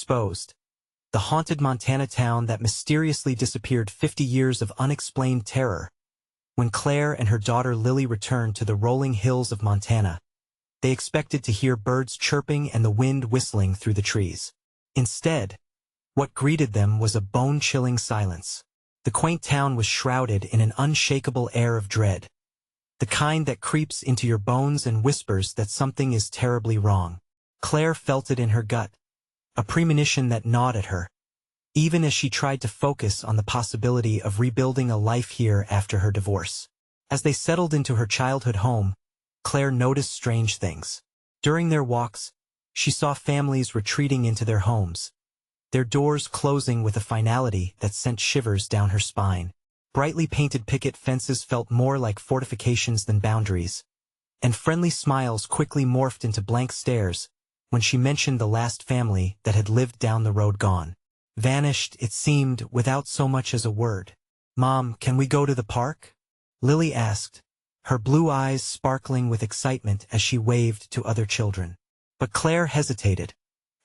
Exposed. The haunted Montana town that mysteriously disappeared 50 years of unexplained terror. When Claire and her daughter Lily returned to the rolling hills of Montana, they expected to hear birds chirping and the wind whistling through the trees. Instead, what greeted them was a bone-chilling silence. The quaint town was shrouded in an unshakable air of dread, the kind that creeps into your bones and whispers that something is terribly wrong. Claire felt it in her gut, a premonition that gnawed at her, even as she tried to focus on the possibility of rebuilding a life here after her divorce. As they settled into her childhood home, Claire noticed strange things. During their walks, she saw families retreating into their homes, their doors closing with a finality that sent shivers down her spine. Brightly painted picket fences felt more like fortifications than boundaries, and friendly smiles quickly morphed into blank stares when she mentioned the last family that had lived down the road gone. Vanished, it seemed, without so much as a word. "Mom, can we go to the park?" Lily asked, her blue eyes sparkling with excitement as she waved to other children. But Claire hesitated,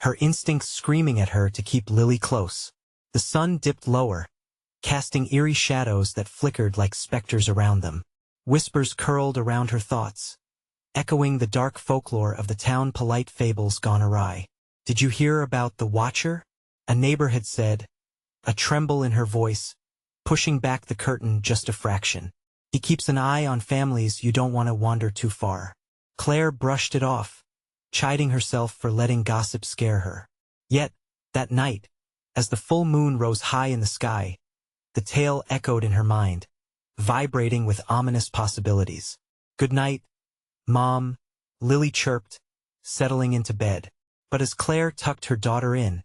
her instincts screaming at her to keep Lily close. The sun dipped lower, casting eerie shadows that flickered like specters around them. Whispers curled around her thoughts, echoing the dark folklore of the town, polite fables gone awry. "Did you hear about the Watcher?" a neighbor had said, a tremble in her voice, pushing back the curtain just a fraction. "He keeps an eye on families you don't want to wander too far." Claire brushed it off, chiding herself for letting gossip scare her. Yet, that night, as the full moon rose high in the sky, the tale echoed in her mind, vibrating with ominous possibilities. "Good night, Mom," Lily chirped, settling into bed. But as Claire tucked her daughter in,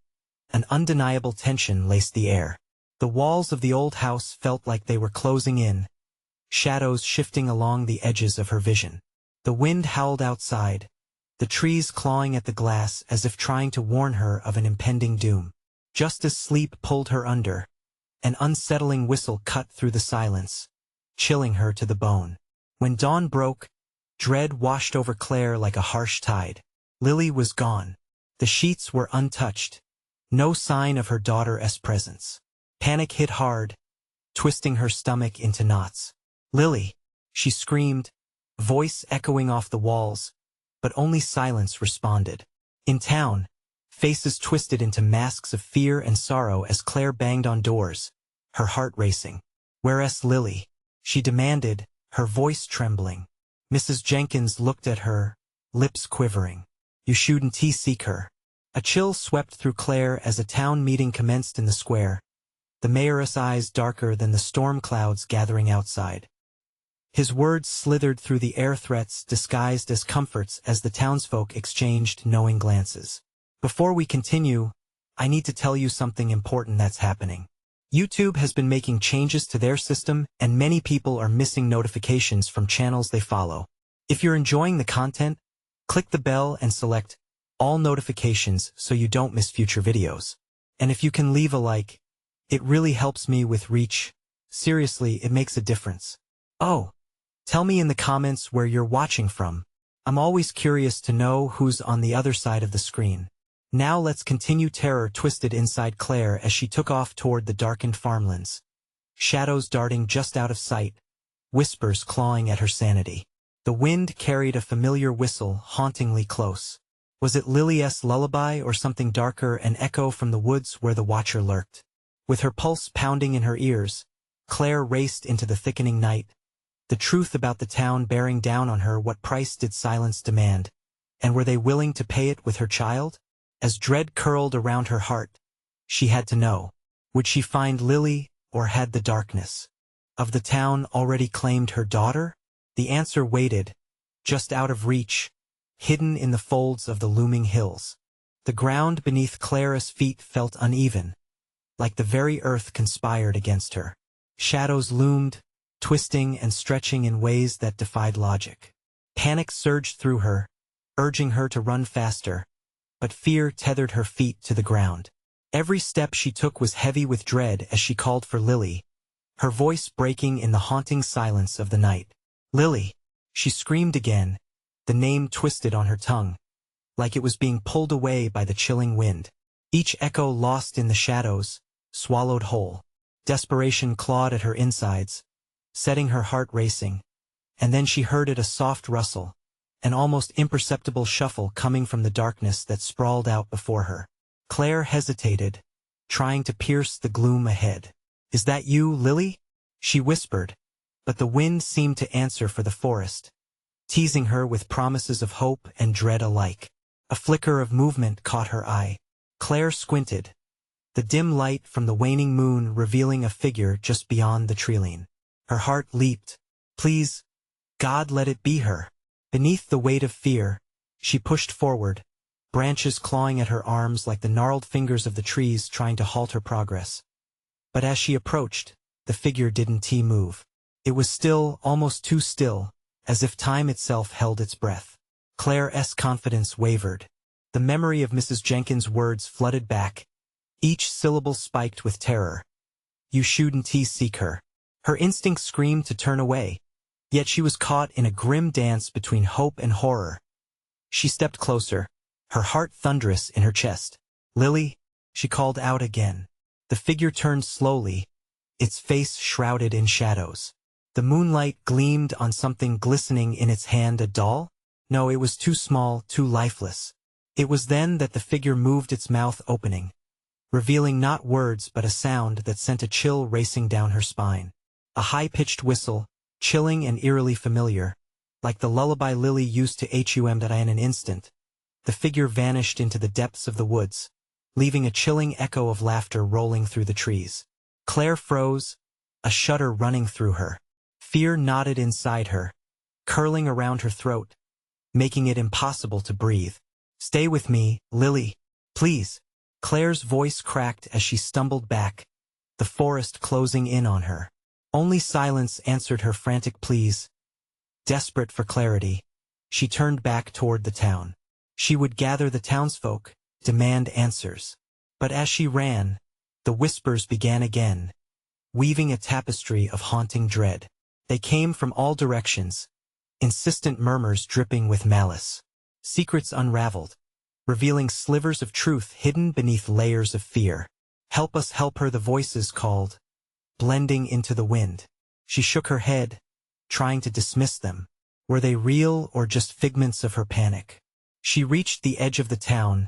an undeniable tension laced the air. The walls of the old house felt like they were closing in, shadows shifting along the edges of her vision. The wind howled outside, the trees clawing at the glass as if trying to warn her of an impending doom. Just as sleep pulled her under, an unsettling whistle cut through the silence, chilling her to the bone. When dawn broke, dread washed over Claire like a harsh tide. Lily was gone. The sheets were untouched, no sign of her daughter's presence. Panic hit hard, twisting her stomach into knots. "Lily!" she screamed, voice echoing off the walls, but only silence responded. In town, faces twisted into masks of fear and sorrow as Claire banged on doors, her heart racing. "Where's Lily?" she demanded, her voice trembling. Mrs. Jenkins looked at her, lips quivering. "You shouldn't seek her." A chill swept through Claire as a town meeting commenced in the square, the mayor's eyes darker than the storm clouds gathering outside. His words slithered through the air, threats disguised as comforts as the townsfolk exchanged knowing glances. "Before we continue, I need to tell you something important that's happening. YouTube has been making changes to their system, and many people are missing notifications from channels they follow. If you're enjoying the content, click the bell and select all notifications so you don't miss future videos. And if you can leave a like, it really helps me with reach. Seriously, it makes a difference. Oh, tell me in the comments where you're watching from. I'm always curious to know who's on the other side of the screen. Now let's continue. Terror twisted inside Claire as she took off toward the darkened farmlands, shadows darting just out of sight, whispers clawing at her sanity. The wind carried a familiar whistle hauntingly close. Was it Lily's lullaby or something darker, an echo from the woods where the Watcher lurked? With her pulse pounding in her ears, Claire raced into the thickening night, the truth about the town bearing down on her. What price did silence demand? And were they willing to pay it with her child? As dread curled around her heart, she had to know. Would she find Lily, or had the darkness of the town already claimed her daughter? The answer waited, just out of reach, hidden in the folds of the looming hills. The ground beneath Claire's feet felt uneven, like the very earth conspired against her. Shadows loomed, twisting and stretching in ways that defied logic. Panic surged through her, urging her to run faster, but fear tethered her feet to the ground. Every step she took was heavy with dread as she called for Lily, her voice breaking in the haunting silence of the night. "Lily!" she screamed again, the name twisted on her tongue, like it was being pulled away by the chilling wind. each echo lost in the shadows, swallowed whole. Desperation clawed at her insides, setting her heart racing, and then she heard a soft rustle, an almost imperceptible shuffle coming from the darkness that sprawled out before her. Claire hesitated, trying to pierce the gloom ahead. "Is that you, Lily?" she whispered, but the wind seemed to answer for the forest, teasing her with promises of hope and dread alike. A flicker of movement caught her eye. Claire squinted, the dim light from the waning moon revealing a figure just beyond the treeline. Her heart leaped. Please, God, let it be her. Beneath the weight of fear, she pushed forward, branches clawing at her arms like the gnarled fingers of the trees trying to halt her progress. But as she approached, the figure didn't move. It was still, almost too still, as if time itself held its breath. Claire's confidence wavered. The memory of Mrs. Jenkins' words flooded back, each syllable spiked with terror. "You shouldn't seek her." Her instinct screamed to turn away, yet she was caught in a grim dance between hope and horror. She stepped closer, her heart thunderous in her chest. "Lily," she called out again. The figure turned slowly, its face shrouded in shadows. The moonlight gleamed on something glistening in its hand. A doll? No, it was too small, too lifeless. It was then that the figure moved its mouth opening, revealing not words but a sound that sent a chill racing down her spine. A high-pitched whistle, chilling and eerily familiar, like the lullaby Lily used to hum that in an instant. The figure vanished into the depths of the woods, leaving a chilling echo of laughter rolling through the trees. Claire froze, a shudder running through her. Fear knotted inside her, curling around her throat, making it impossible to breathe. "Stay with me, Lily, please." Claire's voice cracked as she stumbled back, the forest closing in on her. Only silence answered her frantic pleas. Desperate for clarity, she turned back toward the town. She would gather the townsfolk, demand answers. But as she ran, the whispers began again, weaving a tapestry of haunting dread. They came from all directions, insistent murmurs dripping with malice. Secrets unraveled, revealing slivers of truth hidden beneath layers of fear. "Help us help her," the voices called, blending into the wind. She shook her head, trying to dismiss them. Were they real or just figments of her panic? She reached the edge of the town,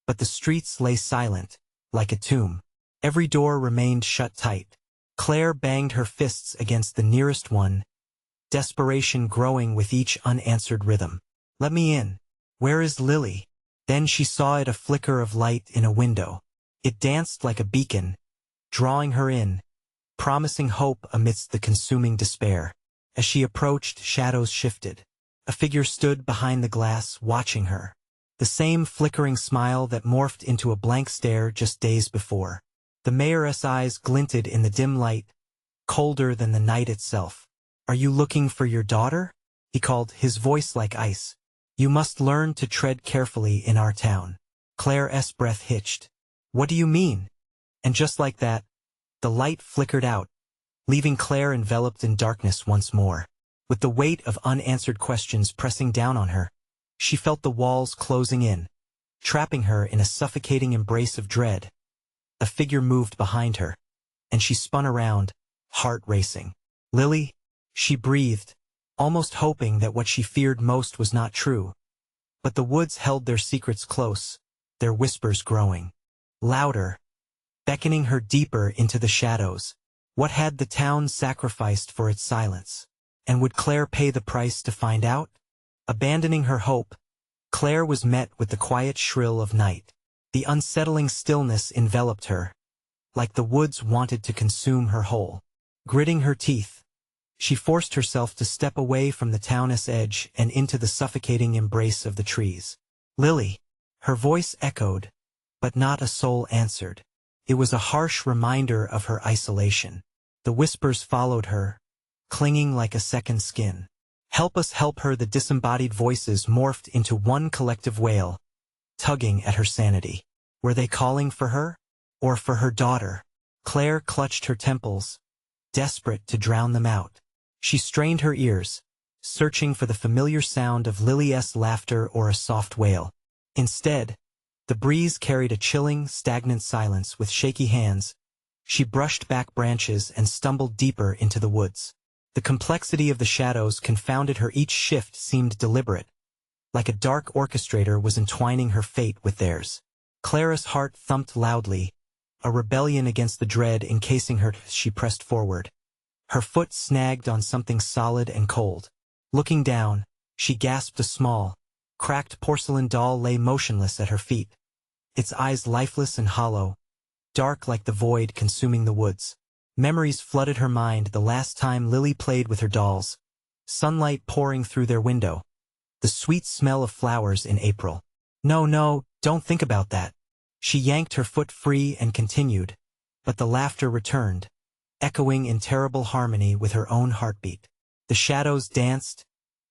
but the streets lay silent, like a tomb. Every door remained shut tight. Claire banged her fists against the nearest one, desperation growing with each unanswered rhythm. "Let me in. Where is Lily?" Then she saw a flicker of light in a window. It danced like a beacon, drawing her in, promising hope amidst the consuming despair. As she approached, shadows shifted. A figure stood behind the glass, watching her. The same flickering smile that morphed into a blank stare just days before. The mayor's eyes glinted in the dim light, colder than the night itself. "Are you looking for your daughter?" he called, his voice like ice. "You must learn to tread carefully in our town." Claire's breath hitched. "What do you mean?" And just like that, the light flickered out, leaving Claire enveloped in darkness once more. With the weight of unanswered questions pressing down on her, she felt the walls closing in, trapping her in a suffocating embrace of dread. A figure moved behind her, and she spun around, heart racing. "Lily," she breathed, almost hoping that what she feared most was not true. But the woods held their secrets close, their whispers growing louder, beckoning her deeper into the shadows. What had the town sacrificed for its silence? And would Claire pay the price to find out? Abandoning her hope, Claire was met with the quiet shrill of night. The unsettling stillness enveloped her, like the woods wanted to consume her whole. Gritting her teeth, she forced herself to step away from the town's edge and into the suffocating embrace of the trees. "Lily!" Her voice echoed, but not a soul answered. It was a harsh reminder of her isolation. The whispers followed her, clinging like a second skin. "Help us help her," the disembodied voices morphed into one collective wail, tugging at her sanity. Were they calling for her? Or for her daughter? Claire clutched her temples, desperate to drown them out. She strained her ears, searching for the familiar sound of Lily's laughter or a soft wail. Instead, The breeze carried a chilling, stagnant silence. With shaky hands, she brushed back branches and stumbled deeper into the woods. The complexity of the shadows confounded her. Each shift seemed deliberate, like a dark orchestrator was entwining her fate with theirs. Clara's heart thumped loudly, a rebellion against the dread encasing her. She pressed forward. Her foot snagged on something solid and cold. Looking down, she gasped. A small, cracked porcelain doll lay motionless at her feet, its eyes lifeless and hollow, dark like the void consuming the woods. Memories flooded her mind. The last time Lily played with her dolls, sunlight pouring through their window, the sweet smell of flowers in April. No, no, don't think about that. She yanked her foot free and continued, but the laughter returned, echoing in terrible harmony with her own heartbeat. The shadows danced,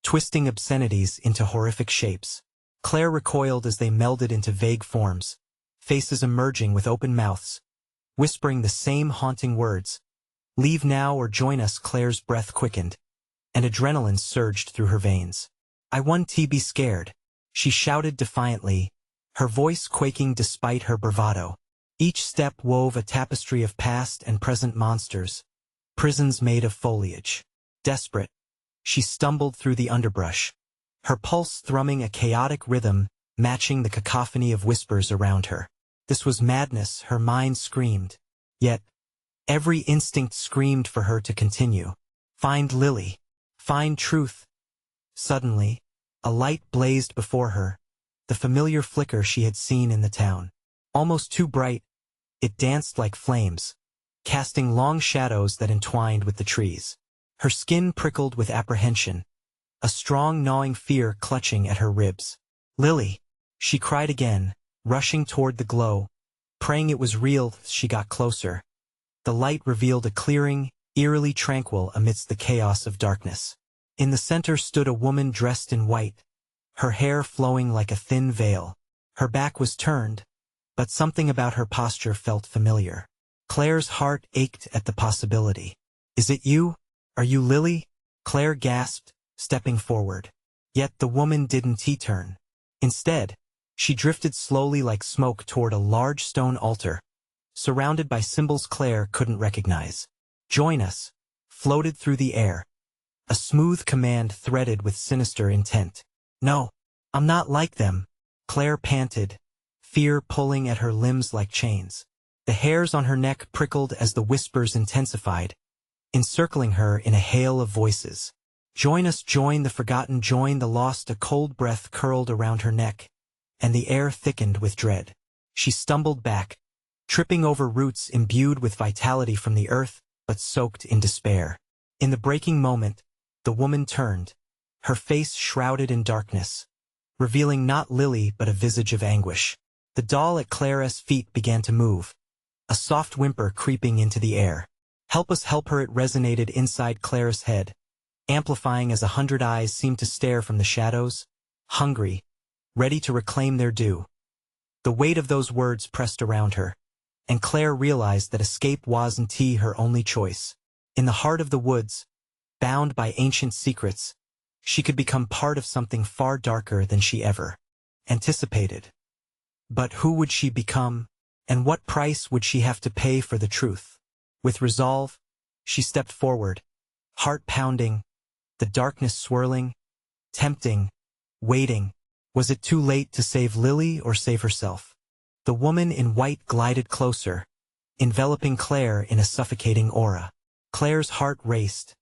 twisting obscenities into horrific shapes. Claire recoiled as they melded into vague forms, faces emerging with open mouths, whispering the same haunting words. Leave now or join us. Claire's breath quickened, and adrenaline surged through her veins. I want to be scared, she shouted defiantly, her voice quaking despite her bravado. Each step wove a tapestry of past and present monsters, prisons made of foliage. Desperate, she stumbled through the underbrush, her pulse thrumming a chaotic rhythm matching the cacophony of whispers around her. This was madness, her mind screamed. Yet, every instinct screamed for her to continue. Find Lily. Find truth. Suddenly, a light blazed before her, the familiar flicker she had seen in the town. Almost too bright, it danced like flames, casting long shadows that entwined with the trees. Her skin prickled with apprehension, a strong gnawing fear clutching at her ribs. Lily, she cried again, rushing toward the glow, praying it was real. She got closer. The light revealed a clearing, eerily tranquil amidst the chaos of darkness. In the center stood a woman dressed in white, her hair flowing like a thin veil. Her back was turned, but something about her posture felt familiar. Claire's heart ached at the possibility. Is it you? Are you Lily? Claire gasped, stepping forward. Yet the woman didn't turn. Instead, she drifted slowly like smoke toward a large stone altar, surrounded by symbols Claire couldn't recognize. Join us, floated through the air, a smooth command threaded with sinister intent. No, I'm not like them, Claire panted, fear pulling at her limbs like chains. The hairs on her neck prickled as the whispers intensified, encircling her in a hail of voices. Join us, join the forgotten, join the lost. A cold breath curled around her neck, and the air thickened with dread. She stumbled back, tripping over roots imbued with vitality from the earth, but soaked in despair. In the breaking moment, the woman turned, her face shrouded in darkness, revealing not Lily but a visage of anguish. The doll at Clara's feet began to move, a soft whimper creeping into the air. Help us, help her, it resonated inside Clara's head, amplifying as 100 eyes seemed to stare from the shadows, hungry, ready to reclaim their due. The weight of those words pressed around her, and Claire realized that escape wasn't her only choice. In the heart of the woods, bound by ancient secrets, she could become part of something far darker than she ever anticipated. But who would she become, and what price would she have to pay for the truth? With resolve, she stepped forward, heart pounding, the darkness swirling, tempting, waiting. Was it too late to save Lily or save herself? The woman in white glided closer, enveloping Claire in a suffocating aura. Claire's heart raced,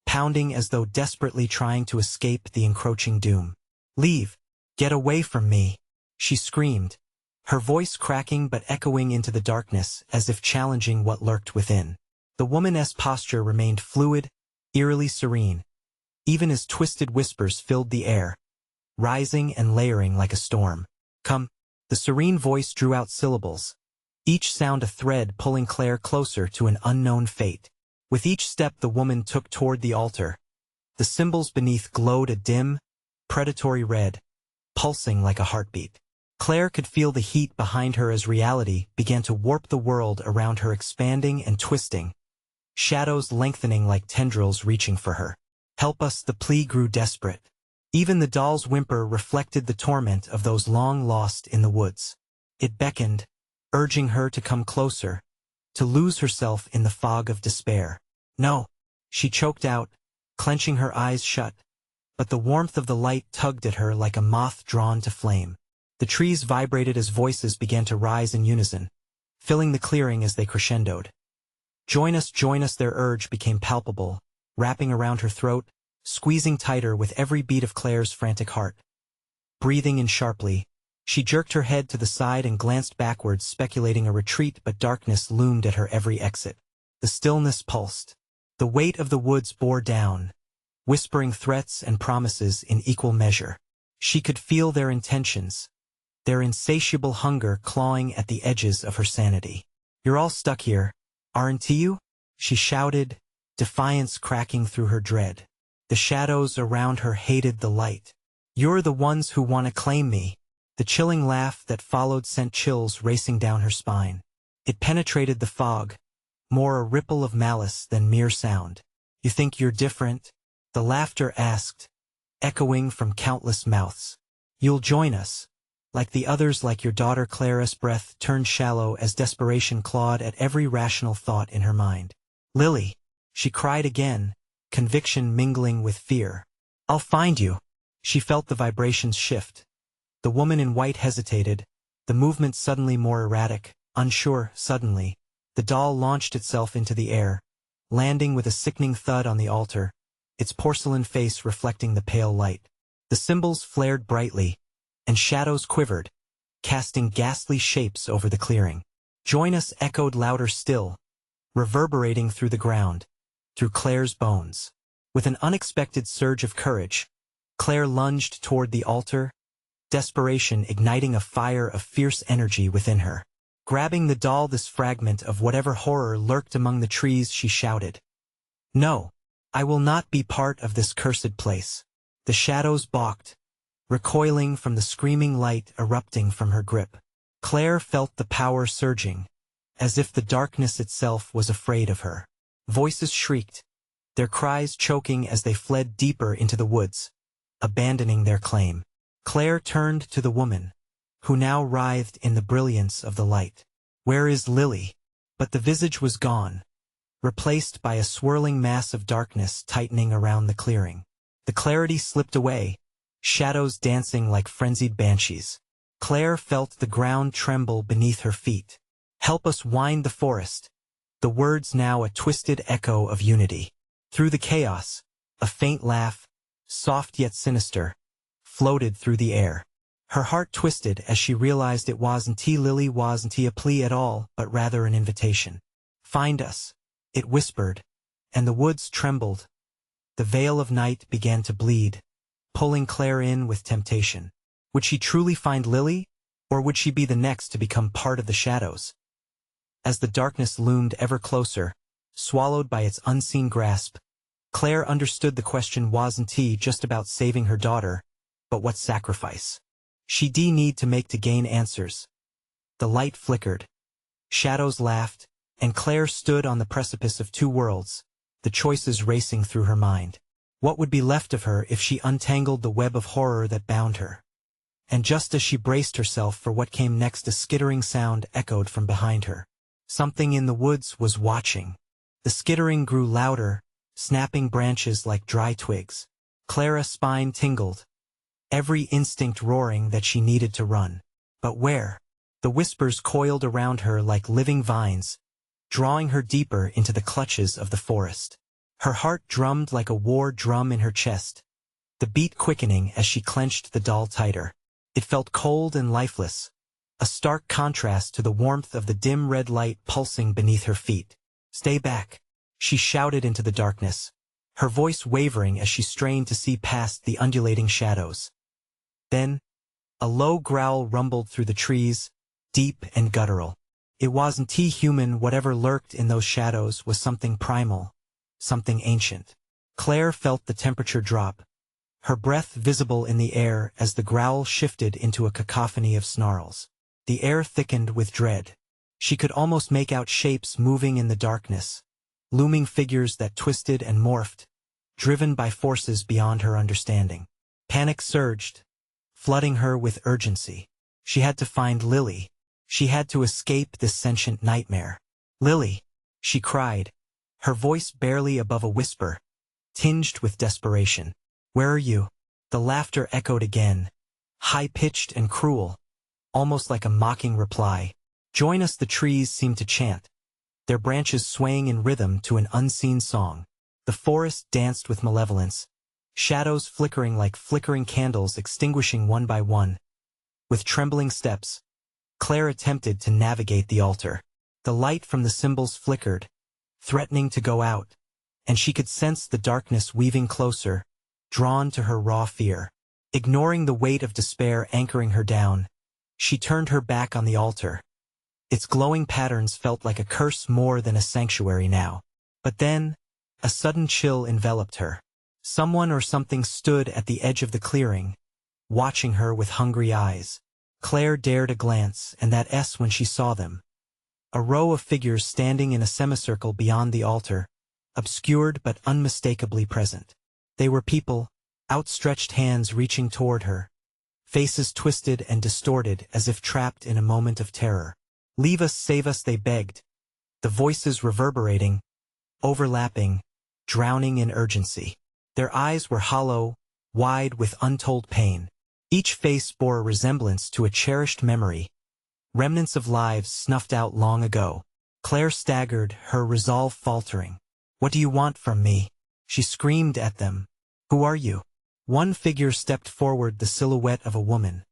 pounding as though desperately trying to escape the encroaching doom. Leave! Get away from me! She screamed, her voice cracking but echoing into the darkness as if challenging what lurked within. The woman's posture remained fluid, eerily serene, even as twisted whispers filled the air, rising and layering like a storm. Come! The serene voice drew out syllables, each sound a thread pulling Claire closer to an unknown fate. With each step the woman took toward the altar, the symbols beneath glowed a dim, predatory red, pulsing like a heartbeat. Claire could feel the heat behind her as reality began to warp the world around her, expanding and twisting, shadows lengthening like tendrils reaching for her. Help us! The plea grew desperate. Even the doll's whimper reflected the torment of those long lost in the woods. It beckoned, urging her to come closer, to lose herself in the fog of despair. "No," she choked out, clenching her eyes shut, but the warmth of the light tugged at her like a moth drawn to flame. The trees vibrated as voices began to rise in unison, filling the clearing as they crescendoed. Join us, their urge became palpable, wrapping around her throat, squeezing tighter with every beat of Claire's frantic heart. Breathing in sharply, she jerked her head to the side and glanced backwards, speculating a retreat, but darkness loomed at her every exit. The stillness pulsed. The weight of the woods bore down, whispering threats and promises in equal measure. She could feel their intentions, their insatiable hunger clawing at the edges of her sanity. "You're all stuck here, aren't you?" she shouted, defiance cracking through her dread. The shadows around her hated the light. "You're the ones who want to claim me." The chilling laugh that followed sent chills racing down her spine. It penetrated the fog, more a ripple of malice than mere sound. "You think you're different?" the laughter asked, echoing from countless mouths. "You'll join us, like the others, like your daughter." Clara's breath turned shallow as desperation clawed at every rational thought in her mind. "Lily," she cried again, conviction mingling with fear. "I'll find you." She felt the vibrations shift. The woman in white hesitated, the movement suddenly more erratic, unsure. Suddenly, the doll launched itself into the air, landing with a sickening thud on the altar, its porcelain face reflecting the pale light. The symbols flared brightly, and shadows quivered, casting ghastly shapes over the clearing. "Join us" echoed louder still, reverberating through the ground, through Claire's bones. With an unexpected surge of courage, Claire lunged toward the altar, desperation igniting a fire of fierce energy within her. Grabbing the doll, this fragment of whatever horror lurked among the trees, she shouted, "No, I will not be part of this cursed place." The shadows balked, recoiling from the screaming light erupting from her grip. Claire felt the power surging, as if the darkness itself was afraid of her. Voices shrieked, their cries choking as they fled deeper into the woods, abandoning their claim. Claire turned to the woman, who now writhed in the brilliance of the light. "Where is Lily?" But the visage was gone, replaced by a swirling mass of darkness tightening around the clearing. The clarity slipped away, shadows dancing like frenzied banshees. Claire felt the ground tremble beneath her feet. "Help us wind the forest." The words now a twisted echo of unity. Through the chaos, a faint laugh, soft yet sinister, floated through the air. Her heart twisted as she realized it Lily wasn't a plea at all, but rather an invitation. "Find us," it whispered, and the woods trembled. The veil of night began to bleed, pulling Claire in with temptation. Would she truly find Lily, or would she be the next to become part of the shadows? As the darkness loomed ever closer, swallowed by its unseen grasp, Claire understood the question wasn't just about saving her daughter, but what sacrifice she'd need to make to gain answers. The light flickered, shadows laughed, and Claire stood on the precipice of two worlds, the choices racing through her mind. What would be left of her if she untangled the web of horror that bound her? And just as she braced herself for what came next, a skittering sound echoed from behind her. Something in the woods was watching. The skittering grew louder, snapping branches like dry twigs. Clara's spine tingled, every instinct roaring that she needed to run. But where? The whispers coiled around her like living vines, drawing her deeper into the clutches of the forest. Her heart drummed like a war drum in her chest, the beat quickening as she clenched the doll tighter. It felt cold and lifeless, a stark contrast to the warmth of the dim red light pulsing beneath her feet. "Stay back," she shouted into the darkness, her voice wavering as she strained to see past the undulating shadows. Then, a low growl rumbled through the trees, deep and guttural. It wasn't human. Whatever lurked in those shadows was something primal, something ancient. Claire felt the temperature drop, her breath visible in the air as the growl shifted into a cacophony of snarls. The air thickened with dread. She could almost make out shapes moving in the darkness, looming figures that twisted and morphed, driven by forces beyond her understanding. Panic surged, flooding her with urgency. She had to find Lily, She had to escape this sentient nightmare. "Lily!" she cried, her voice barely above a whisper, tinged with desperation. "Where are you?" The laughter echoed again, high-pitched and cruel, almost like a mocking reply. "Join us," the trees seemed to chant, their branches swaying in rhythm to an unseen song. The forest danced with malevolence, shadows flickering like flickering candles extinguishing one by one. With trembling steps, Claire attempted to navigate the altar. The light from the symbols flickered, threatening to go out, and she could sense the darkness weaving closer, drawn to her raw fear. Ignoring the weight of despair anchoring her down, she turned her back on the altar. Its glowing patterns felt like a curse more than a sanctuary now. But then, a sudden chill enveloped her. Someone or something stood at the edge of the clearing, watching her with hungry eyes. Claire dared a glance, and that when she saw them. A row of figures standing in a semicircle beyond the altar, obscured but unmistakably present. They were people, outstretched hands reaching toward her, faces twisted and distorted as if trapped in a moment of terror. "Leave us, save us," they begged, the voices reverberating, overlapping, drowning in urgency. Their eyes were hollow, wide with untold pain. Each face bore a resemblance to a cherished memory, remnants of lives snuffed out long ago. Claire staggered, her resolve faltering. "What do you want from me?" she screamed at them. "Who are you?" One figure stepped forward, the silhouette of a woman,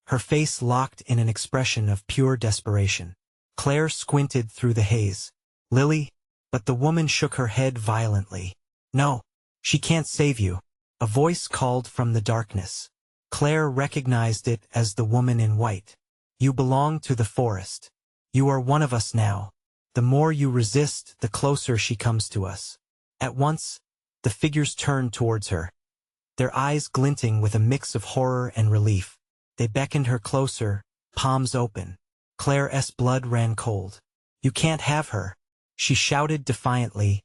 her face locked in an expression of pure desperation. Claire squinted through the haze. "Lily?" But the woman shook her head violently. "No, she can't save you." A voice called from the darkness. Claire recognized it as the woman in white. "You belong to the forest. You are one of us now. The more you resist, the closer she comes to us." At once, the figures turned towards her, their eyes glinting with a mix of horror and relief. They beckoned her closer, palms open. Claire's blood ran cold. "You can't have her," she shouted defiantly,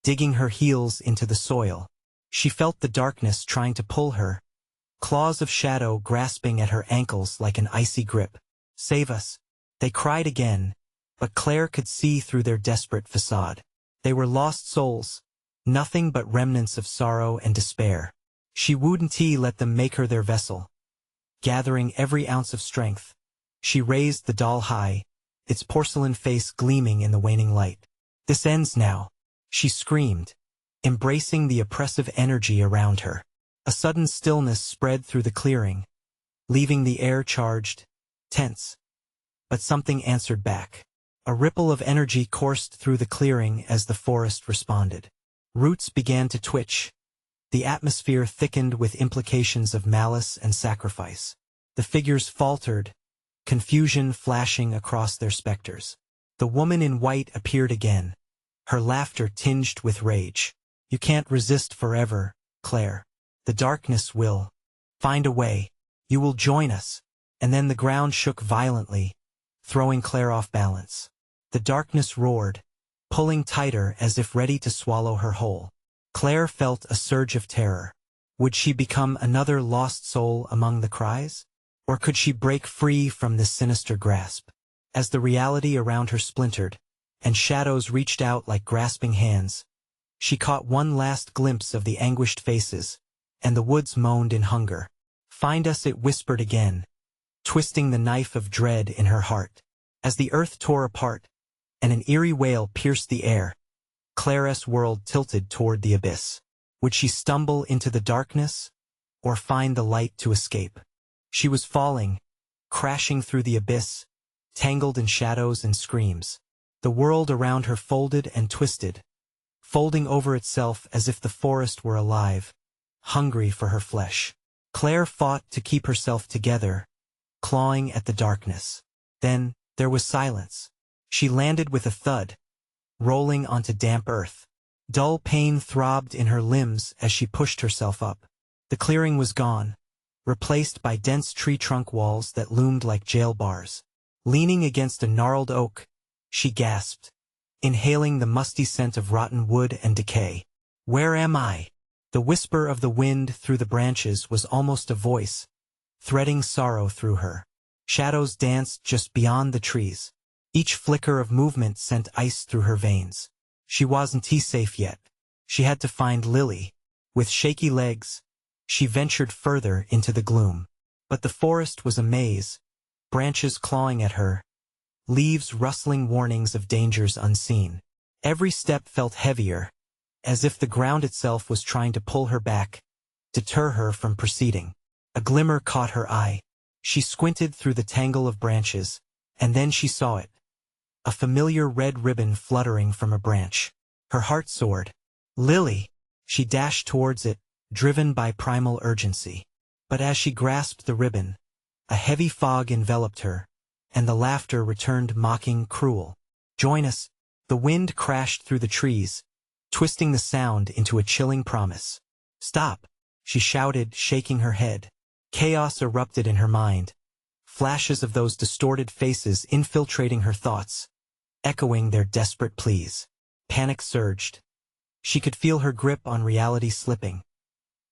digging her heels into the soil. She felt the darkness trying to pull her, claws of shadow grasping at her ankles like an icy grip. "Save us," they cried again, but Claire could see through their desperate facade. They were lost souls, nothing but remnants of sorrow and despair. She wouldn't let them make her their vessel. Gathering every ounce of strength, she raised the doll high, its porcelain face gleaming in the waning light. "This ends now," she screamed, embracing the oppressive energy around her. A sudden stillness spread through the clearing, leaving the air charged, tense. But something answered back. A ripple of energy coursed through the clearing as the forest responded. Roots began to twitch. The atmosphere thickened with implications of malice and sacrifice. The figures faltered, confusion flashing across their specters. The woman in white appeared again, her laughter tinged with rage. "You can't resist forever, Claire. The darkness will find a way. You will join us." And then the ground shook violently, throwing Claire off balance. The darkness roared, pulling tighter as if ready to swallow her whole. Claire felt a surge of terror. Would she become another lost soul among the cries? Or could she break free from this sinister grasp? As the reality around her splintered, and shadows reached out like grasping hands, she caught one last glimpse of the anguished faces, and the woods moaned in hunger. "Find us," it whispered again, twisting the knife of dread in her heart. As the earth tore apart, and an eerie wail pierced the air, Claire's world tilted toward the abyss. Would she stumble into the darkness, or find the light to escape? She was falling, crashing through the abyss, tangled in shadows and screams. The world around her folded and twisted, folding over itself as if the forest were alive, hungry for her flesh. Claire fought to keep herself together, clawing at the darkness. Then, there was silence. She landed with a thud, rolling onto damp earth. Dull pain throbbed in her limbs as she pushed herself up. The clearing was gone, replaced by dense tree trunk walls that loomed like jail bars. Leaning against a gnarled oak, she gasped, inhaling the musty scent of rotten wood and decay. "Where am I?" The whisper of the wind through the branches was almost a voice, threading sorrow through her. Shadows danced just beyond the trees. Each flicker of movement sent ice through her veins. She wasn't safe yet. She had to find Lily. With shaky legs, she ventured further into the gloom. But the forest was a maze, branches clawing at her, leaves rustling warnings of dangers unseen. Every step felt heavier, as if the ground itself was trying to pull her back, deter her from proceeding. A glimmer caught her eye. She squinted through the tangle of branches, and then she saw it. A familiar red ribbon fluttering from a branch. Her heart soared. Lily! She dashed towards it, driven by primal urgency. But as she grasped the ribbon, a heavy fog enveloped her, and the laughter returned mocking, cruel. Join us! The wind crashed through the trees, twisting the sound into a chilling promise. Stop! She shouted, shaking her head. Chaos erupted in her mind, flashes of those distorted faces infiltrating her thoughts, echoing their desperate pleas. Panic surged. She could feel her grip on reality slipping.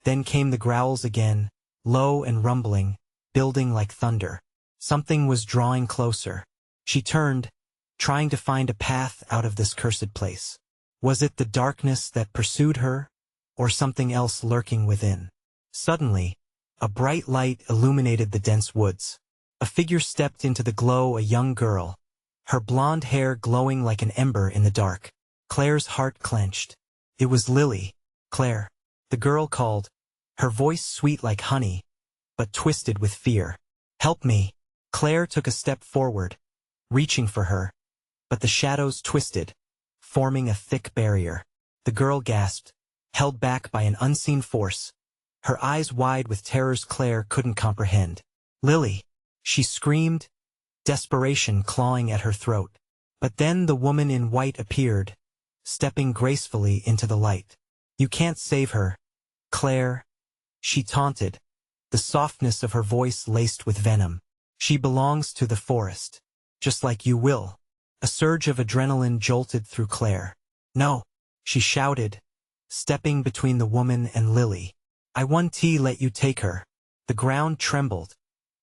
Then came the growls again, low and rumbling, building like thunder. Something was drawing closer. She turned, trying to find a path out of this cursed place. Was it the darkness that pursued her, or something else lurking within? Suddenly, a bright light illuminated the dense woods. A figure stepped into the glow, a young girl, her blonde hair glowing like an ember in the dark. Claire's heart clenched. It was Lily. Claire. The girl called, her voice sweet like honey, but twisted with fear. Help me. Claire took a step forward, reaching for her, but the shadows twisted, forming a thick barrier. The girl gasped, held back by an unseen force, her eyes wide with terrors Claire couldn't comprehend. Lily! She screamed, desperation clawing at her throat. But then the woman in white appeared, stepping gracefully into the light. You can't save her, Claire, she taunted, the softness of her voice laced with venom. She belongs to the forest, just like you will. A surge of adrenaline jolted through Claire. No, she shouted, stepping between the woman and Lily. I won't let you take her. The ground trembled,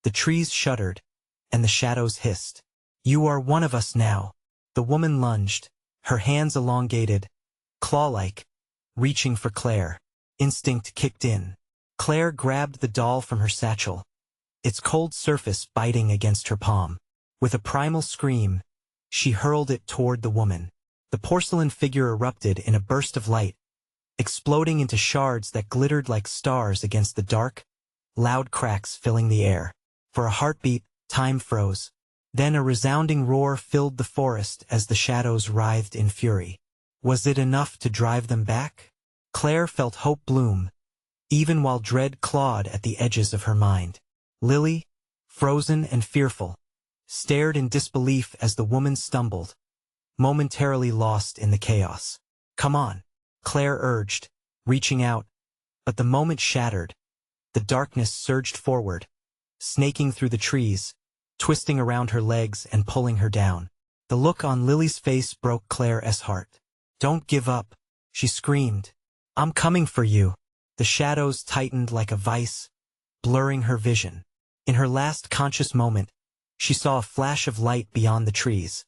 the trees shuddered, and the shadows hissed. You are one of us now. The woman lunged, her hands elongated, claw-like, reaching for Claire. Instinct kicked in. Claire grabbed the doll from her satchel, its cold surface biting against her palm. With a primal scream, she hurled it toward the woman. The porcelain figure erupted in a burst of light, exploding into shards that glittered like stars against the dark, loud cracks filling the air. For a heartbeat, time froze. Then a resounding roar filled the forest as the shadows writhed in fury. Was it enough to drive them back? Claire felt hope bloom, even while dread clawed at the edges of her mind. Lily, frozen and fearful, stared in disbelief as the woman stumbled, momentarily lost in the chaos. Come on, Claire urged, reaching out, but the moment shattered. The darkness surged forward, snaking through the trees, twisting around her legs and pulling her down. The look on Lily's face broke Claire's heart. Don't give up, she screamed. I'm coming for you. The shadows tightened like a vice, blurring her vision. In her last conscious moment, she saw a flash of light beyond the trees,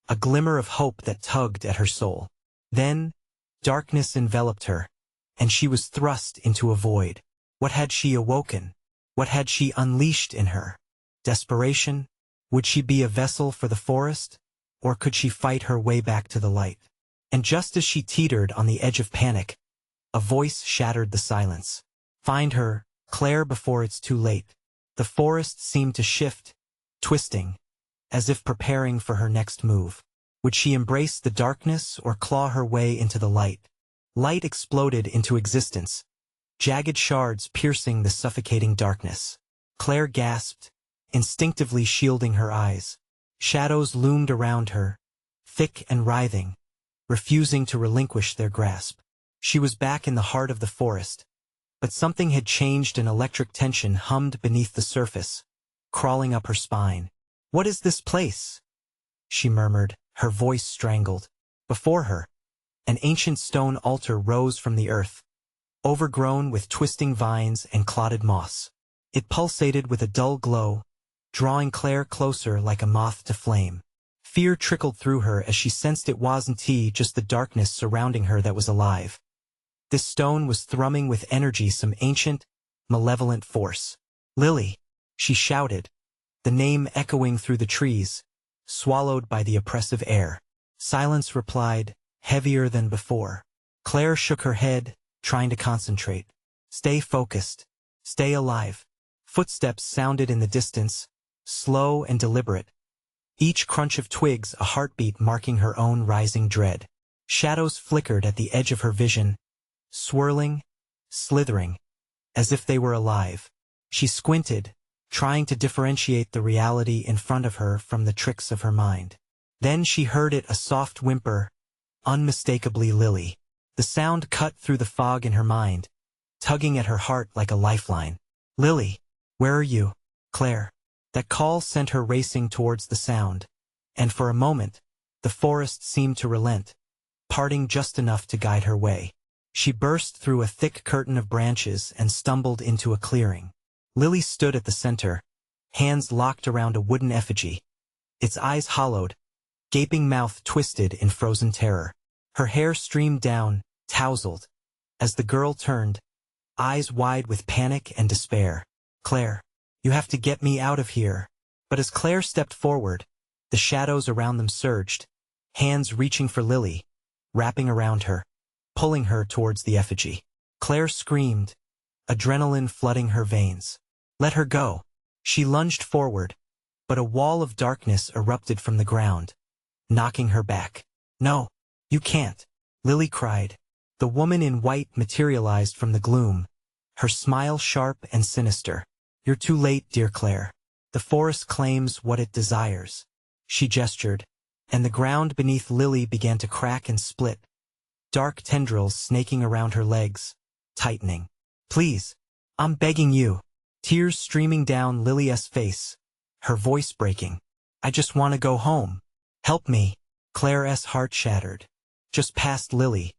a glimmer of hope that tugged at her soul. Then, darkness enveloped her, and she was thrust into a void. What had she awoken? What had she unleashed in her? Desperation? Would she be a vessel for the forest, or could she fight her way back to the light? And just as she teetered on the edge of panic, a voice shattered the silence. Find her, Claire, before it's too late. The forest seemed to shift, twisting, as if preparing for her next move. Would she embrace the darkness or claw her way into the light? Light exploded into existence, jagged shards piercing the suffocating darkness. Claire gasped, instinctively shielding her eyes. Shadows loomed around her, thick and writhing, refusing to relinquish their grasp. She was back in the heart of the forest, but something had changed. An electric tension hummed beneath the surface, crawling up her spine. What is this place? She murmured, her voice strangled. Before her, an ancient stone altar rose from the earth, overgrown with twisting vines and clotted moss. It pulsated with a dull glow, drawing Claire closer like a moth to flame. Fear trickled through her as she sensed it wasn't just the darkness surrounding her that was alive. This stone was thrumming with energy, some ancient, malevolent force. "Lily!" she shouted, the name echoing through the trees, swallowed by the oppressive air. Silence replied, heavier than before. Claire shook her head, trying to concentrate. "Stay focused. Stay alive." Footsteps sounded in the distance, slow and deliberate. Each crunch of twigs a heartbeat marking her own rising dread. Shadows flickered at the edge of her vision, swirling, slithering, as if they were alive. She squinted, trying to differentiate the reality in front of her from the tricks of her mind. Then she heard it, a soft whimper, unmistakably Lily. The sound cut through the fog in her mind, tugging at her heart like a lifeline. "Lily, where are you?" "Claire." That call sent her racing towards the sound, and for a moment, the forest seemed to relent, parting just enough to guide her way. She burst through a thick curtain of branches and stumbled into a clearing. Lily stood at the center, hands locked around a wooden effigy, its eyes hollowed, gaping mouth twisted in frozen terror. Her hair streamed down, tousled, as the girl turned, eyes wide with panic and despair. "Claire, you have to get me out of here." But as Claire stepped forward, the shadows around them surged, hands reaching for Lily, wrapping around her, pulling her towards the effigy. Claire screamed, adrenaline flooding her veins. "Let her go." She lunged forward, but a wall of darkness erupted from the ground, knocking her back. "No, you can't," Lily cried. The woman in white materialized from the gloom, her smile sharp and sinister. "You're too late, dear Claire. The forest claims what it desires." She gestured, and the ground beneath Lily began to crack and split, dark tendrils snaking around her legs, tightening. "Please, I'm begging you." Tears streaming down Lily's face, her voice breaking. "I just want to go home. Help me." Claire's heart shattered. Just past Lily,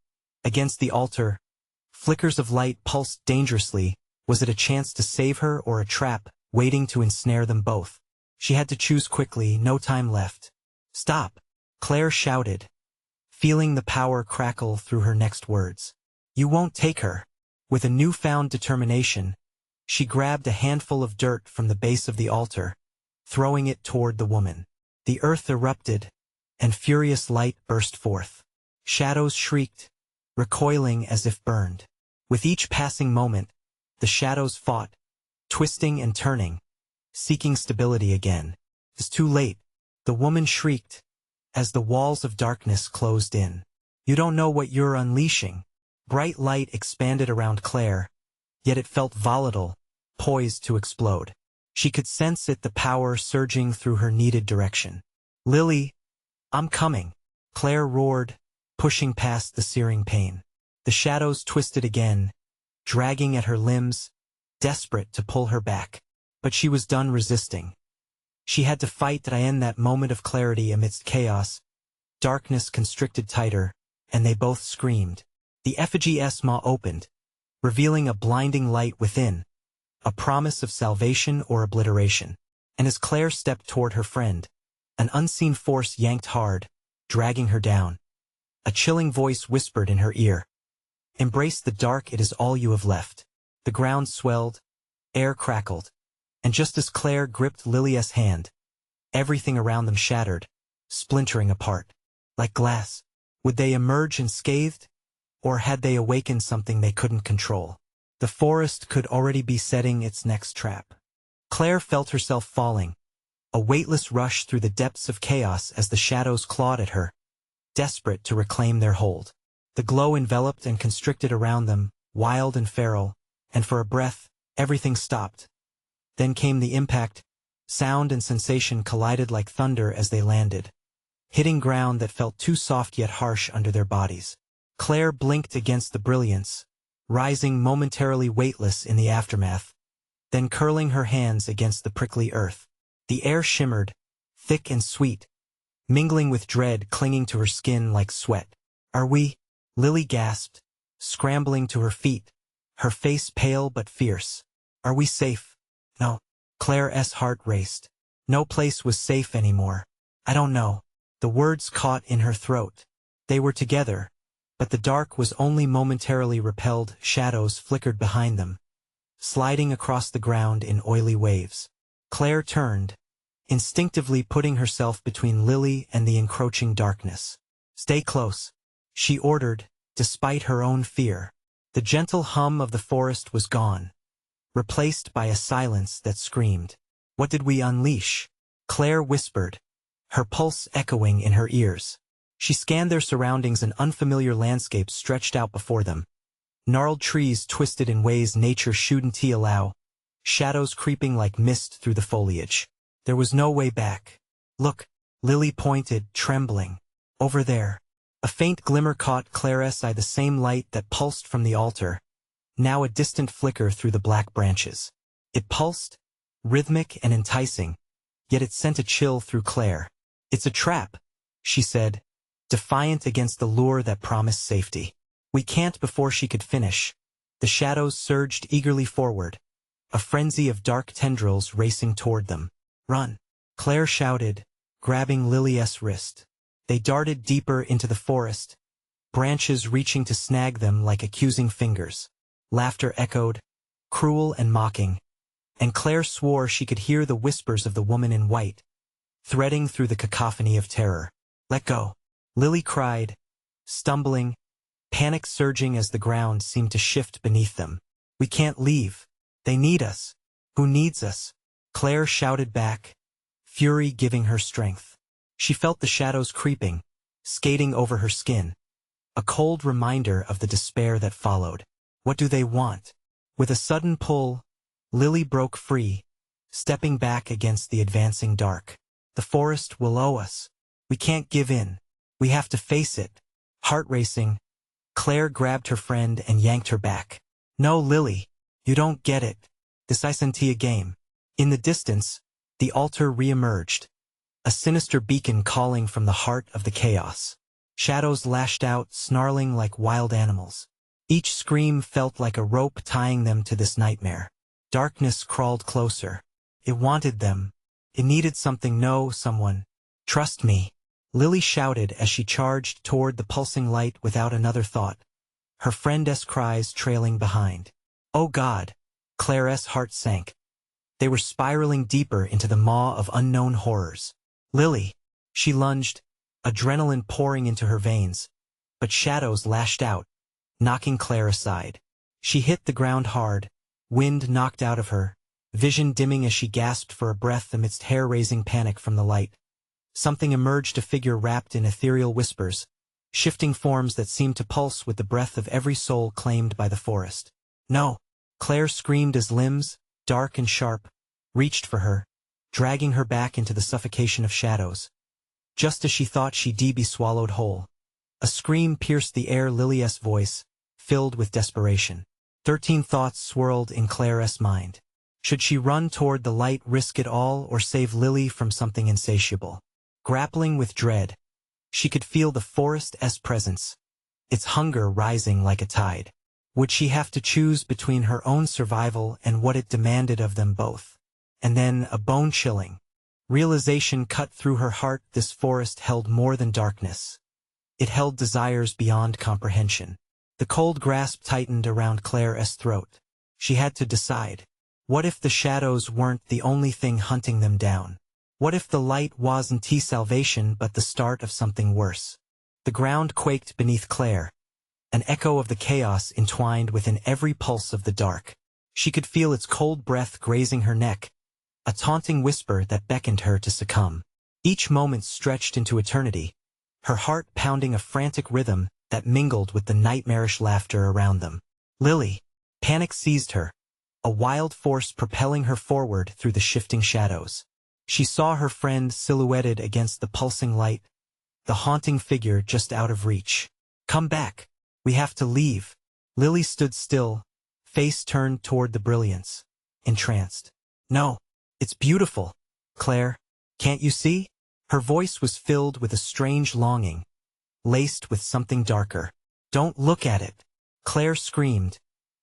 against the altar, flickers of light pulsed dangerously. Was it a chance to save her or a trap waiting to ensnare them both? She had to choose quickly, no time left. "Stop!" Claire shouted, feeling the power crackle through her next words. "You won't take her." With a newfound determination, she grabbed a handful of dirt from the base of the altar, throwing it toward the woman. The earth erupted, and furious light burst forth. Shadows shrieked, recoiling as if burned. With each passing moment, the shadows fought, twisting and turning, seeking stability again. "It's too late," the woman shrieked, as the walls of darkness closed in. "You don't know what you're unleashing." Bright light expanded around Claire, yet it felt volatile, poised to explode. She could sense it, the power surging through her needed direction. "Lily, I'm coming," Claire roared, pushing past the searing pain. The shadows twisted again, dragging at her limbs, desperate to pull her back. But she was done resisting. She had to fight to end that moment of clarity amidst chaos. Darkness constricted tighter, and they both screamed. The effigy's maw opened, revealing a blinding light within, a promise of salvation or obliteration. And as Claire stepped toward her friend, an unseen force yanked hard, dragging her down. A chilling voice whispered in her ear, "Embrace the dark, it is all you have left." The ground swelled, air crackled, and just as Claire gripped Lily's hand, everything around them shattered, splintering apart. Like glass. Would they emerge unscathed? Or had they awakened something they couldn't control? The forest could already be setting its next trap. Claire felt herself falling, a weightless rush through the depths of chaos as the shadows clawed at her, desperate to reclaim their hold. The glow enveloped and constricted around them, wild and feral, and for a breath, everything stopped. Then came the impact. Sound and sensation collided like thunder as they landed, hitting ground that felt too soft yet harsh under their bodies. Claire blinked against the brilliance, rising momentarily weightless in the aftermath, then curling her hands against the prickly earth. The air shimmered, thick and sweet, mingling with dread clinging to her skin like sweat. "Are we?" Lily gasped, scrambling to her feet, her face pale but fierce. "Are we safe?" "No." Claire's heart raced. No place was safe anymore. I don't know. The words caught in her throat. They were together, but the dark was only momentarily repelled. Shadows flickered behind them, sliding across the ground in oily waves. Claire turned, instinctively putting herself between Lily and the encroaching darkness. "Stay close," she ordered, despite her own fear. The gentle hum of the forest was gone, replaced by a silence that screamed. "What did we unleash?" Claire whispered, her pulse echoing in her ears. She scanned their surroundings. An unfamiliar landscape stretched out before them. Gnarled trees twisted in ways nature shouldn't allow, shadows creeping like mist through the foliage. There was no way back. "Look," Lily pointed, trembling. "Over there." A faint glimmer caught Claire's eye, the same light that pulsed from the altar, now a distant flicker through the black branches. It pulsed, rhythmic and enticing, yet it sent a chill through Claire. "It's a trap," she said, defiant against the lure that promised safety. "We can't." Before she could finish, the shadows surged eagerly forward, a frenzy of dark tendrils racing toward them. "Run!" Claire shouted, grabbing Lily's wrist. They darted deeper into the forest, branches reaching to snag them like accusing fingers. Laughter echoed, cruel and mocking, and Claire swore she could hear the whispers of the woman in white, threading through the cacophony of terror. "Let go!" Lily cried, stumbling, panic surging as the ground seemed to shift beneath them. "We can't leave. They need us." "Who needs us?" Claire shouted back, fury giving her strength. She felt the shadows creeping, skating over her skin, a cold reminder of the despair that followed. "What do they want?" With a sudden pull, Lily broke free, stepping back against the advancing dark. "The forest will owe us. We can't give in. We have to face it." Heart racing, Claire grabbed her friend and yanked her back. "No, Lily, you don't get it. This isn't a game." In the distance, the altar re-emerged, a sinister beacon calling from the heart of the chaos. Shadows lashed out, snarling like wild animals. Each scream felt like a rope tying them to this nightmare. Darkness crawled closer. It wanted them. It needed something. "No, someone. Trust me," Lily shouted as she charged toward the pulsing light without another thought, her friend's cries trailing behind. "Oh God!" Claire's heart sank. They were spiraling deeper into the maw of unknown horrors. "Lily!" She lunged, adrenaline pouring into her veins, but shadows lashed out, knocking Claire aside. She hit the ground hard, wind knocked out of her, vision dimming as she gasped for a breath amidst hair-raising panic from the light. Something emerged, a figure wrapped in ethereal whispers, shifting forms that seemed to pulse with the breath of every soul claimed by the forest. "No!" Claire screamed as limbs, dark and sharp, reached for her, dragging her back into the suffocation of shadows. Just as she thought she'd be swallowed whole, a scream pierced the air. Lily's voice, filled with desperation. 13 thoughts swirled in Claire's mind. Should she run toward the light, risk it all, or save Lily from something insatiable? Grappling with dread, she could feel the forest's presence, its hunger rising like a tide. Would she have to choose between her own survival and what it demanded of them both? And then a bone-chilling realization cut through her heart. This forest held more than darkness. It held desires beyond comprehension. The cold grasp tightened around Claire's throat. She had to decide. What if the shadows weren't the only thing hunting them down? What if the light wasn't salvation but the start of something worse? The ground quaked beneath Claire, an echo of the chaos entwined within every pulse of the dark. She could feel its cold breath grazing her neck, a taunting whisper that beckoned her to succumb. Each moment stretched into eternity, her heart pounding a frantic rhythm that mingled with the nightmarish laughter around them. "Lily!" Panic seized her, a wild force propelling her forward through the shifting shadows. She saw her friend silhouetted against the pulsing light, the haunting figure just out of reach. "Come back! We have to leave." Lily stood still, face turned toward the brilliance, entranced. "No, it's beautiful, Claire. Can't you see?" Her voice was filled with a strange longing, laced with something darker. "Don't look at it," Claire screamed,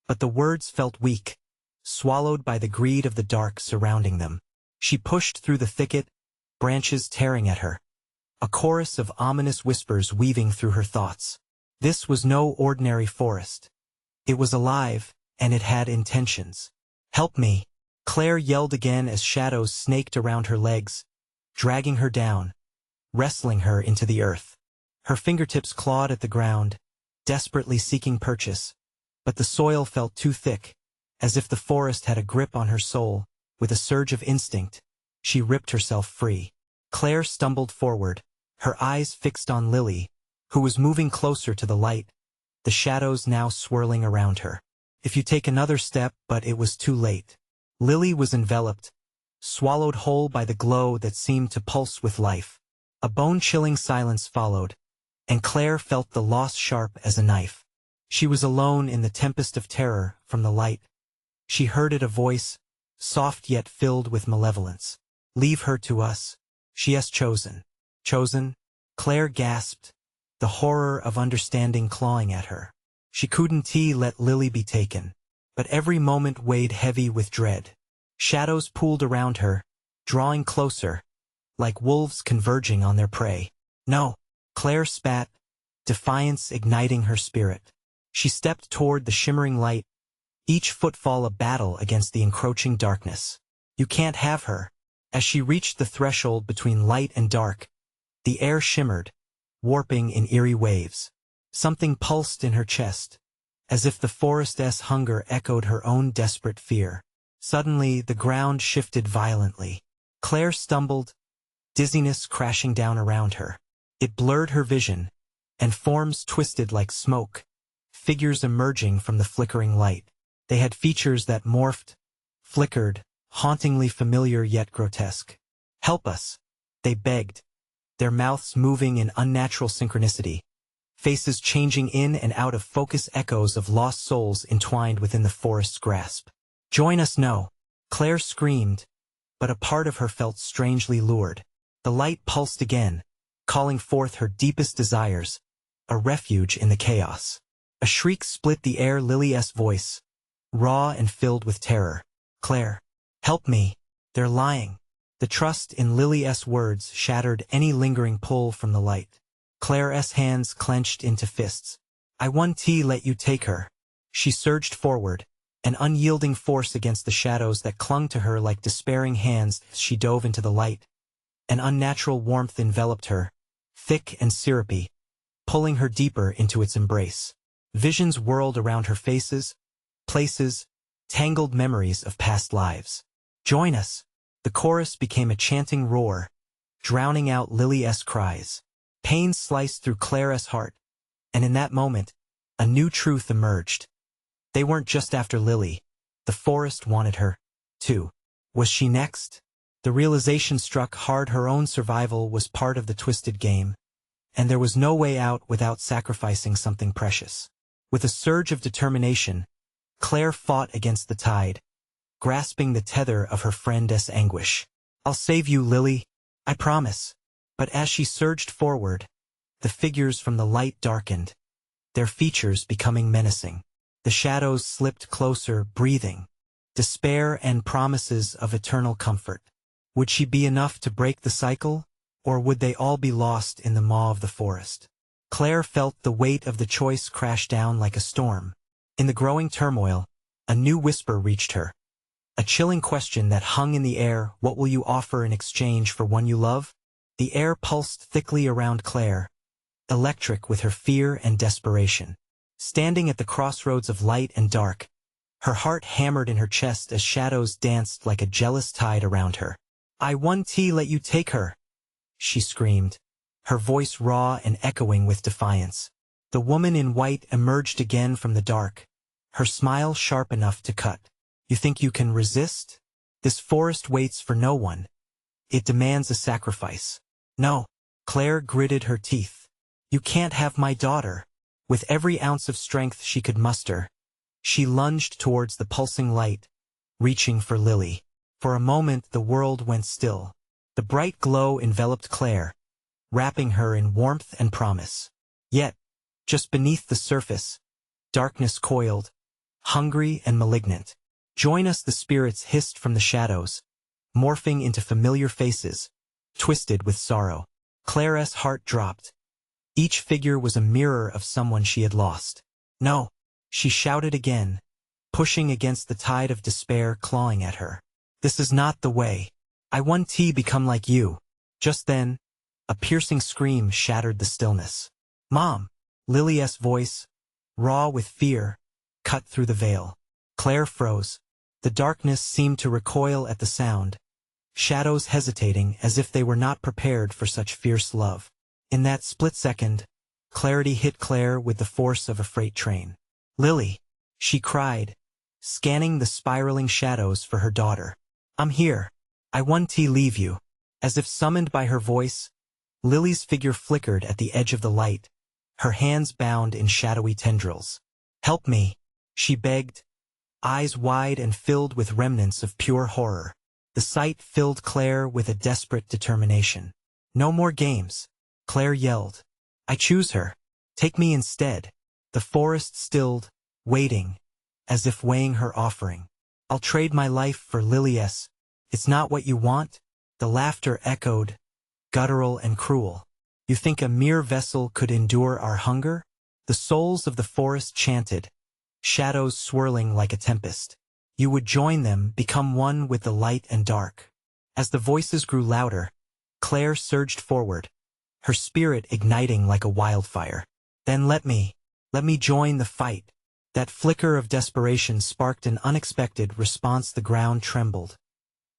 but the words felt weak, swallowed by the greed of the dark surrounding them. She pushed through the thicket, branches tearing at her, a chorus of ominous whispers weaving through her thoughts. This was no ordinary forest. It was alive, and it had intentions. "Help me!" Claire yelled again as shadows snaked around her legs, dragging her down, wrestling her into the earth. Her fingertips clawed at the ground, desperately seeking purchase, but the soil felt too thick, as if the forest had a grip on her soul. With a surge of instinct, she ripped herself free. Claire stumbled forward, her eyes fixed on Lily, who was moving closer to the light, the shadows now swirling around her. If you take another step, but it was too late. Lily was enveloped, swallowed whole by the glow that seemed to pulse with life. A bone-chilling silence followed, and Claire felt the loss sharp as a knife. She was alone in the tempest of terror from the light. She heard it, a voice, soft yet filled with malevolence. "Leave her to us. She has chosen." Chosen? Claire gasped, the horror of understanding clawing at her. She couldn't let Lily be taken, but every moment weighed heavy with dread. Shadows pooled around her, drawing closer, like wolves converging on their prey. "No!" Claire spat, defiance igniting her spirit. She stepped toward the shimmering light, each footfall a battle against the encroaching darkness. "You can't have her." As she reached the threshold between light and dark, the air shimmered, warping in eerie waves. Something pulsed in her chest, as if the forest's hunger echoed her own desperate fear. Suddenly, the ground shifted violently. Claire stumbled, dizziness crashing down around her. It blurred her vision, and forms twisted like smoke, figures emerging from the flickering light. They had features that morphed, flickered, hauntingly familiar yet grotesque. "Help us," they begged, their mouths moving in unnatural synchronicity, faces changing in and out of focus, echoes of lost souls entwined within the forest's grasp. "Join us." "No!" Claire screamed, but a part of her felt strangely lured. The light pulsed again, calling forth her deepest desires, a refuge in the chaos. A shriek split the air, Lily's voice, raw and filled with terror. "Claire, help me. They're lying." The trust in Lily's words shattered any lingering pull from the light. Claire's hands clenched into fists. "I won't let you take her." She surged forward, an unyielding force against the shadows that clung to her like despairing hands. She dove into the light. An unnatural warmth enveloped her, thick and syrupy, pulling her deeper into its embrace. Visions whirled around her, faces, places, tangled memories of past lives. "Join us." The chorus became a chanting roar, drowning out Lily's cries. Pain sliced through Claire's heart, and in that moment, a new truth emerged. They weren't just after Lily. The forest wanted her, too. Was she next? The realization struck hard. Her own survival was part of the twisted game, and there was no way out without sacrificing something precious. With a surge of determination, Claire fought against the tide, grasping the tether of her friend's anguish. "I'll save you, Lily. I promise." But as she surged forward, the figures from the light darkened, their features becoming menacing. The shadows slipped closer, breathing despair and promises of eternal comfort. Would she be enough to break the cycle, or would they all be lost in the maw of the forest? Claire felt the weight of the choice crash down like a storm. In the growing turmoil, a new whisper reached her. A chilling question that hung in the air. "What will you offer in exchange for one you love?" The air pulsed thickly around Claire, electric with her fear and desperation. Standing at the crossroads of light and dark, her heart hammered in her chest as shadows danced like a jealous tide around her. "I won't let you take her," she screamed, her voice raw and echoing with defiance. The woman in white emerged again from the dark, her smile sharp enough to cut. "You think you can resist? This forest waits for no one. It demands a sacrifice." "No." Claire gritted her teeth. "You can't have my daughter." With every ounce of strength she could muster, she lunged towards the pulsing light, reaching for Lily. For a moment the world went still. The bright glow enveloped Claire, wrapping her in warmth and promise. Yet, just beneath the surface, darkness coiled, hungry and malignant. "Join us," the spirits hissed from the shadows, morphing into familiar faces, twisted with sorrow. Claire's heart dropped. Each figure was a mirror of someone she had lost. No, she shouted again, pushing against the tide of despair clawing at her. This is not the way. I want to become like you. Just then, a piercing scream shattered the stillness. Mom! Lily's voice, raw with fear, cut through the veil. Claire froze. The darkness seemed to recoil at the sound, shadows hesitating as if they were not prepared for such fierce love. In that split second, clarity hit Claire with the force of a freight train. Lily! She cried, scanning the spiraling shadows for her daughter. I'm here. I want to leave you. As if summoned by her voice, Lily's figure flickered at the edge of the light, her hands bound in shadowy tendrils. Help me, she begged, eyes wide and filled with remnants of pure horror. The sight filled Claire with a desperate determination. No more games, Claire yelled. I choose her. Take me instead. The forest stilled, waiting, as if weighing her offering. I'll trade my life for Lily's. It's not what you want? The laughter echoed, guttural and cruel. You think a mere vessel could endure our hunger? The souls of the forest chanted, shadows swirling like a tempest. You would join them, become one with the light and dark. As the voices grew louder, Claire surged forward, her spirit igniting like a wildfire. Then let me join the fight. That flicker of desperation sparked an unexpected response. The ground trembled,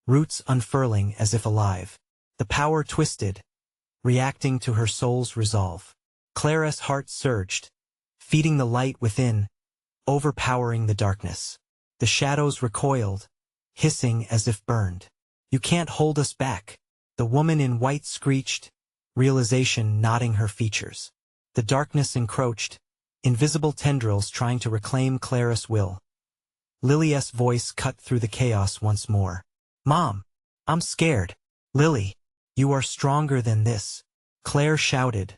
roots unfurling as if alive. The power twisted, reacting to her soul's resolve. Claire's heart surged, feeding the light within, overpowering the darkness. The shadows recoiled, hissing as if burned. You can't hold us back, the woman in white screeched, realization knotting her features. The darkness encroached, invisible tendrils trying to reclaim Claire's will. Lily's voice cut through the chaos once more. Mom! I'm scared. Lily! You are stronger than this, Claire shouted,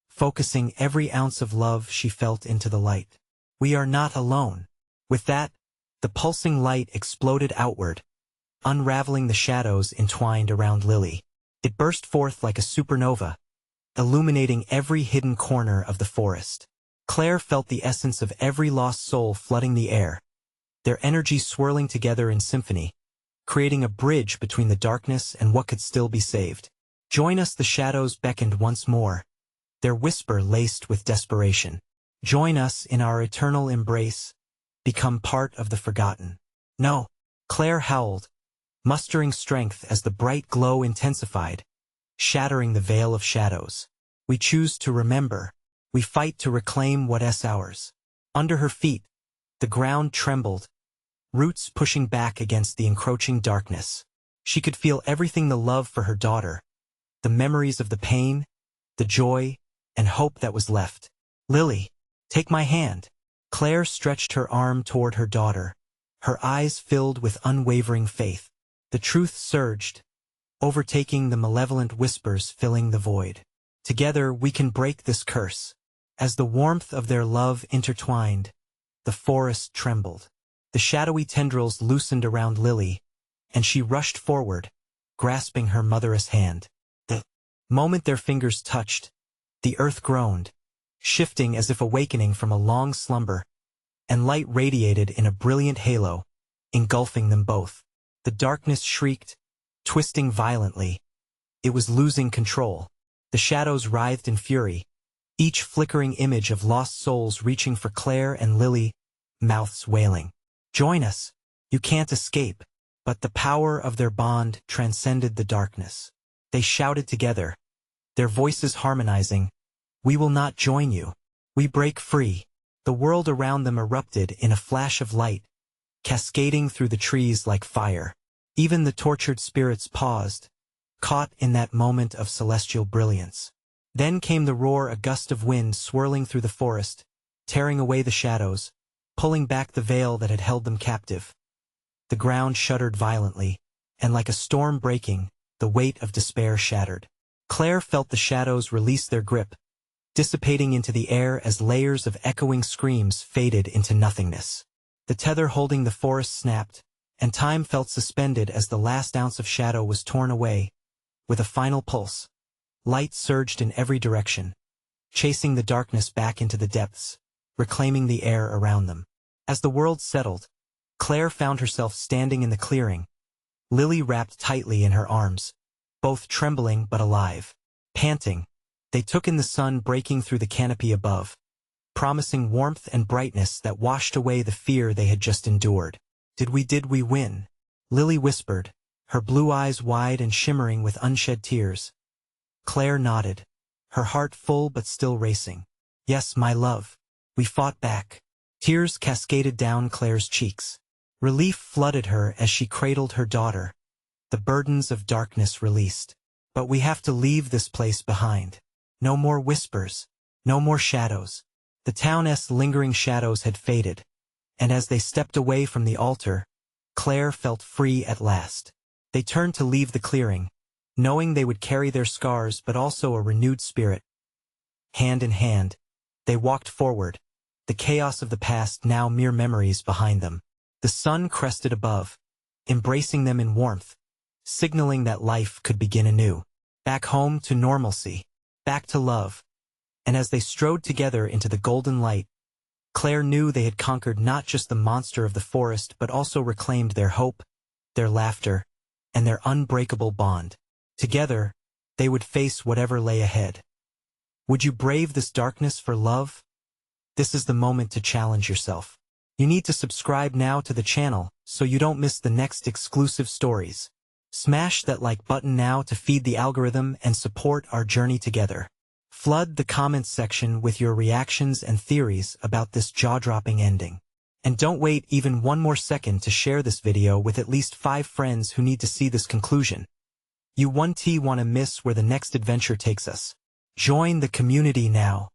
focusing every ounce of love she felt into the light. We are not alone. With that, the pulsing light exploded outward, unraveling the shadows entwined around Lily. It burst forth like a supernova, illuminating every hidden corner of the forest. Claire felt the essence of every lost soul flooding the air, their energy swirling together in symphony, creating a bridge between the darkness and what could still be saved. Join us, the shadows beckoned once more, their whisper laced with desperation. Join us in our eternal embrace, become part of the forgotten. No, Claire howled, mustering strength as the bright glow intensified, shattering the veil of shadows. We choose to remember. We fight to reclaim what's ours. Under her feet, the ground trembled, roots pushing back against the encroaching darkness. She could feel everything: the love for her daughter, the memories of the pain, the joy, and hope that was left. Lily, take my hand. Claire stretched her arm toward her daughter, her eyes filled with unwavering faith. The truth surged, overtaking the malevolent whispers filling the void. Together we can break this curse. As the warmth of their love intertwined, the forest trembled. The shadowy tendrils loosened around Lily, and she rushed forward, grasping her mother's hand. The moment their fingers touched, the earth groaned, shifting as if awakening from a long slumber, and light radiated in a brilliant halo, engulfing them both. The darkness shrieked, twisting violently. It was losing control. The shadows writhed in fury, each flickering image of lost souls reaching for Claire and Lily, mouths wailing. Join us. You can't escape. But the power of their bond transcended the darkness. They shouted together, their voices harmonizing. We will not join you. We break free. The world around them erupted in a flash of light, cascading through the trees like fire. Even the tortured spirits paused, caught in that moment of celestial brilliance. Then came the roar, a gust of wind swirling through the forest, tearing away the shadows, pulling back the veil that had held them captive. The ground shuddered violently, and like a storm breaking, the weight of despair shattered. Claire felt the shadows release their grip, dissipating into the air as layers of echoing screams faded into nothingness. The tether holding the forest snapped, and time felt suspended as the last ounce of shadow was torn away. With a final pulse, light surged in every direction, chasing the darkness back into the depths, reclaiming the air around them. As the world settled, Claire found herself standing in the clearing, Lily wrapped tightly in her arms, both trembling but alive. Panting, they took in the sun breaking through the canopy above, promising warmth and brightness that washed away the fear they had just endured. Did we win? Lily whispered, her blue eyes wide and shimmering with unshed tears. Claire nodded, her heart full but still racing. Yes, my love. We fought back. Tears cascaded down Claire's cheeks. Relief flooded her as she cradled her daughter, the burdens of darkness released. But we have to leave this place behind. No more whispers, no more shadows. The town's lingering shadows had faded, and as they stepped away from the altar, Claire felt free at last. They turned to leave the clearing, knowing they would carry their scars but also a renewed spirit. Hand in hand, they walked forward, the chaos of the past now mere memories behind them. The sun crested above, embracing them in warmth, signaling that life could begin anew. Back home to normalcy, back to love. And as they strode together into the golden light, Claire knew they had conquered not just the monster of the forest but also reclaimed their hope, their laughter, and their unbreakable bond. Together, they would face whatever lay ahead. Would you brave this darkness for love? This is the moment to challenge yourself. You need to subscribe now to the channel so you don't miss the next exclusive stories. Smash that like button now to feed the algorithm and support our journey together. Flood the comments section with your reactions and theories about this jaw-dropping ending. And don't wait even one more second to share this video with at least 5 friends who need to see this conclusion. You won't want to miss where the next adventure takes us. Join the community now.